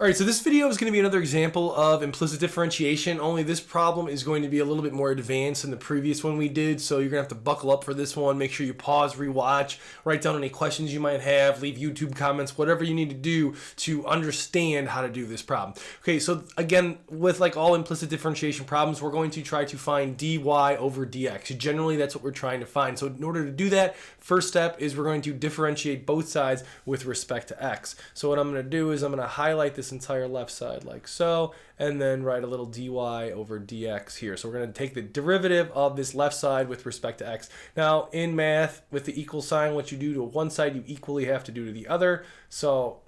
Alright, so this video is going to be another example of implicit differentiation, only this problem is going to be a little bit more advanced than the previous one we did, so you're going to have to buckle up for this one. Make sure you pause, rewatch, write down any questions you might have, leave YouTube comments, whatever you need to do to understand how to do this problem. Okay, so again, with like all implicit differentiation problems, we're going to try to find dy over dx. Generally, that's what we're trying to find. So in order to do that, first step is we're going to differentiate both sides with respect to x. So what I'm going to do is I'm going to highlight this entire left side like so, and then write a little dy over dx here. So we're going to take the derivative of this left side with respect to x. Now in math, with the equal sign, what you do to one side you equally have to do to the other. So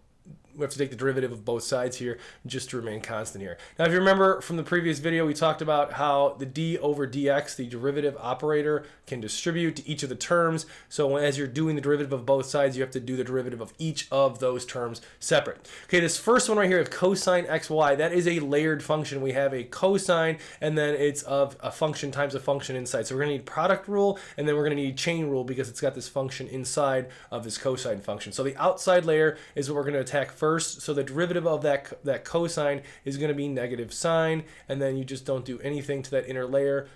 we have to take the derivative of both sides here just to remain constant here. Now, if you remember from the previous video, we talked about how the d over dx, the derivative operator, can distribute to each of the terms. So as you're doing the derivative of both sides, you have to do the derivative of each of those terms separate. Okay, this first one right here of cosine xy, that is a layered function. We have a cosine, and then it's of a function times a function inside. So we're going to need product rule, and then we're going to need chain rule because it's got this function inside of this cosine function. So the outside layer is what we're going to attack first. So the derivative of that cosine is going to be negative sine, and then you just don't do anything to that inner layer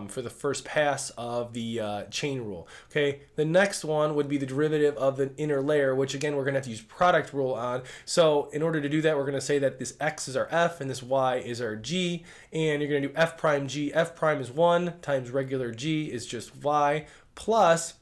for the first pass of the chain rule. Okay, the next one would be the derivative of the inner layer, which again we're going to have to use product rule on. So in order to do that, we're going to say that this x is our f and this y is our g, and you're going to do f prime g. F prime is 1 times regular g is just y plus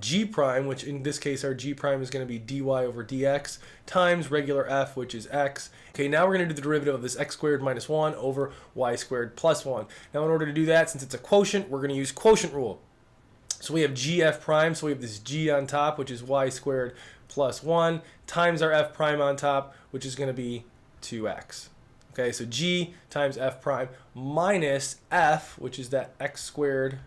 g prime, which in this case our g prime is going to be dy over dx times regular f, which is x. Okay, now we're going to do the derivative of this x squared minus 1 over y squared plus 1. Now in order to do that, since it's a quotient, we're going to use quotient rule. So we have g f prime, so we have this g on top, which is y squared plus 1, times our f prime on top, which is going to be 2x. Okay, so g times f prime minus f, which is that x squared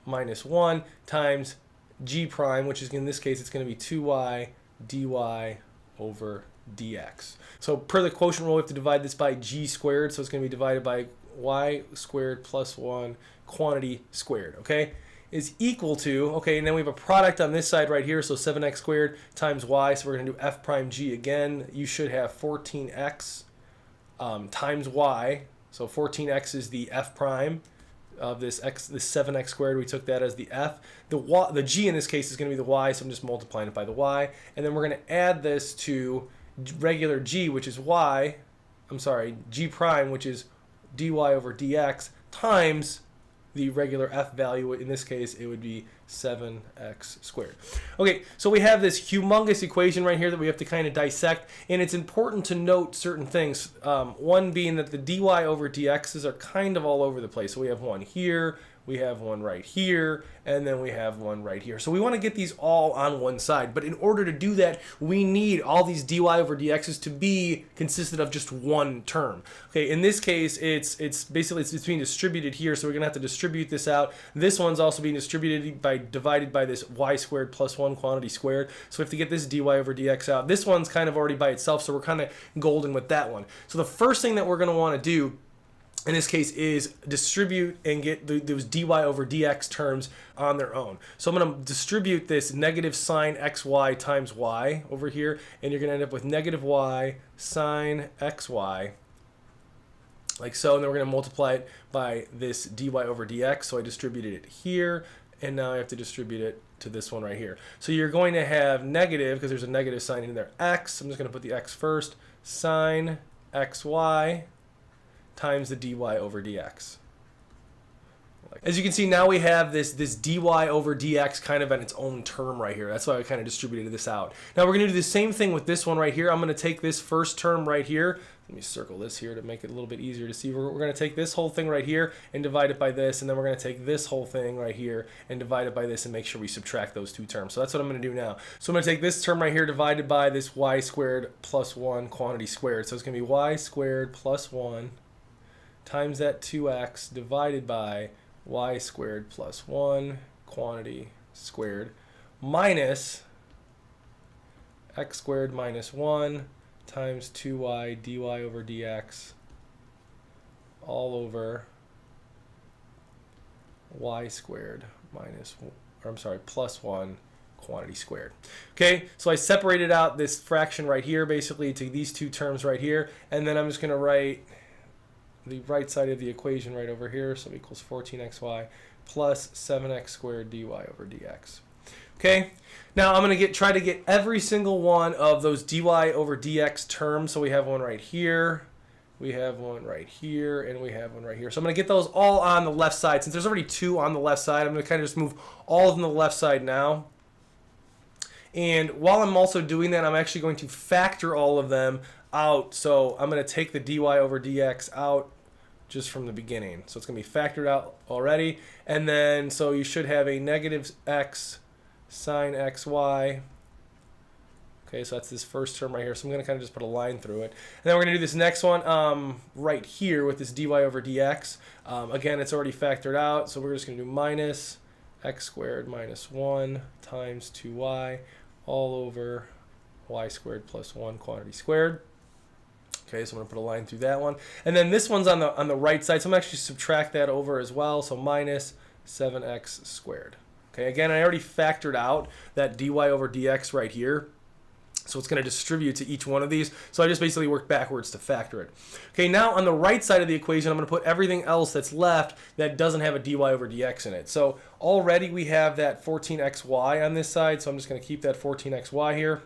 minus 1 times g prime, which is in this case it's going to be 2y dy over dx. So per the quotient rule, we have to divide this by g squared, so it's going to be divided by y squared plus 1 quantity squared, okay, is equal to, okay, and then we have a product on this side right here, so 7x squared times y, so we're going to do f prime g again. You should have 14x times y, so 14x is the f prime of this 7x squared. We took that as the f. The g in this case is going to be the y, so I'm just multiplying it by the y. And then we're going to add this to regular g, which is g prime, which is dy over dx, times the regular f value. In this case, it would be 7x squared. Okay, so we have this humongous equation right here that we have to kind of dissect, and it's important to note certain things. One being that the dy over dx's are kind of all over the place. So we have one here, we have one right here, and then we have one right here. So we want to get these all on one side, but in order to do that, we need all these dy over dx's to be consistent of just one term. Okay, in this case, it's being distributed here, so we're going to have to distribute this out. This one's also being distributed by divided by this y squared plus 1 quantity squared. So we have to get this dy over dx out. This one's kind of already by itself, so we're kind of golden with that one. So the first thing that we're going to want to do in this case is distribute and get those dy over dx terms on their own. So I'm going to distribute this negative sine xy times y over here, and you're going to end up with negative y sine xy, like so, and then we're going to multiply it by this dy over dx. So I distributed it here, and now I have to distribute it to this one right here. So you're going to have negative, because there's a negative sign in there, x. I'm just going to put the x first, sine xy times the dy over dx. As you can see, now we have this dy over dx kind of at its own term right here. That's why I kind of distributed this out. Now we're going to do the same thing with this one right here. I'm going to take this first term right here. Let me circle this here to make it a little bit easier to see. We're going to take this whole thing right here and divide it by this, and then we're going to take this whole thing right here and divide it by this and make sure we subtract those two terms. So that's what I'm going to do now. So I'm going to take this term right here divided by this y squared plus 1 quantity squared. So it's going to be y squared plus 1 times that 2x divided by y squared plus 1 quantity squared minus x squared minus 1 times 2y dy over dx all over y squared minus, or I'm sorry, plus 1 quantity squared. Okay, so I separated out this fraction right here basically to these two terms right here, and then I'm just going to write the right side of the equation right over here, so it equals 14xy plus 7x squared dy over dx. Okay, now I'm going to try to get every single one of those dy over dx terms. So we have one right here, we have one right here, and we have one right here. So I'm going to get those all on the left side. Since there's already two on the left side, I'm going to kind of just move all of them to the left side now. And while I'm also doing that, I'm actually going to factor all of them out. So I'm going to take the dy over dx out just from the beginning. So it's going to be factored out already. And then, so you should have a negative x sine xy. Okay, so that's this first term right here. So I'm going to kind of just put a line through it. And then we're going to do this next one right here with this dy over dx. Again, it's already factored out. So we're just going to do minus x squared minus 1 times 2y all over y squared plus 1 quantity squared. Okay, so I'm going to put a line through that one. And then this one's on the right side, so I'm actually subtract that over as well. So minus 7x squared. Okay, again, I already factored out that dy over dx right here. So it's going to distribute to each one of these. So I just basically worked backwards to factor it. Okay, now on the right side of the equation, I'm going to put everything else that's left that doesn't have a dy over dx in it. So already we have that 14xy on this side, so I'm just going to keep that 14xy here.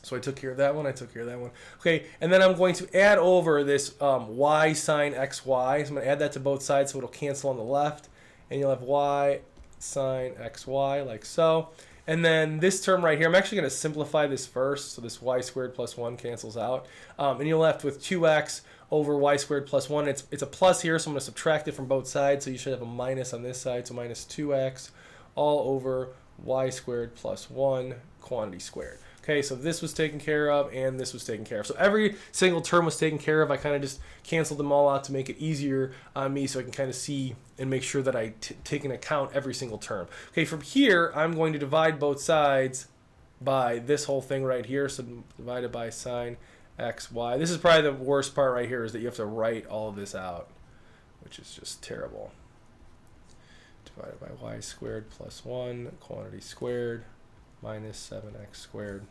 So I took care of that one, I took care of that one. Okay, and then I'm going to add over this y sine xy. So I'm going to add that to both sides so it'll cancel on the left. And you'll have y sine xy like so. And then this term right here, I'm actually going to simplify this first. So this y squared plus 1 cancels out. And you're left with 2x over y squared plus 1. It's a plus here, so I'm going to subtract it from both sides. So you should have a minus on this side. So minus 2x all over y squared plus 1 quantity squared. Okay, so this was taken care of, and this was taken care of. So every single term was taken care of. I kind of just canceled them all out to make it easier on me so I can kind of see and make sure that I take into account every single term. Okay, from here, I'm going to divide both sides by this whole thing right here. So divided by sine xy. This is probably the worst part right here, is that you have to write all of this out, which is just terrible. Divided by y squared plus 1 quantity squared minus 7x squared.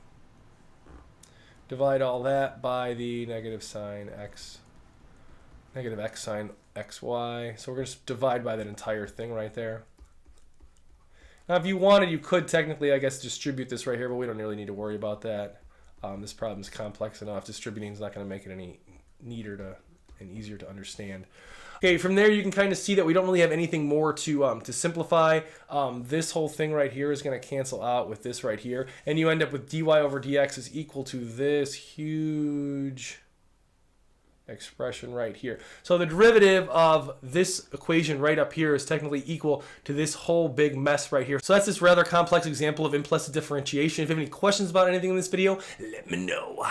Divide all that by the negative x sine xy. So we're going to divide by that entire thing right there. Now if you wanted, you could technically, I guess, distribute this right here, but we don't really need to worry about that. This problem is complex enough. Distributing is not going to make it any neater and easier to understand. Okay, from there you can kind of see that we don't really have anything more to simplify. This whole thing right here is going to cancel out with this right here, and you end up with dy over dx is equal to this huge expression right here. So the derivative of this equation right up here is technically equal to this whole big mess right here. So that's this rather complex example of implicit differentiation. If you have any questions about anything in this video, let me know.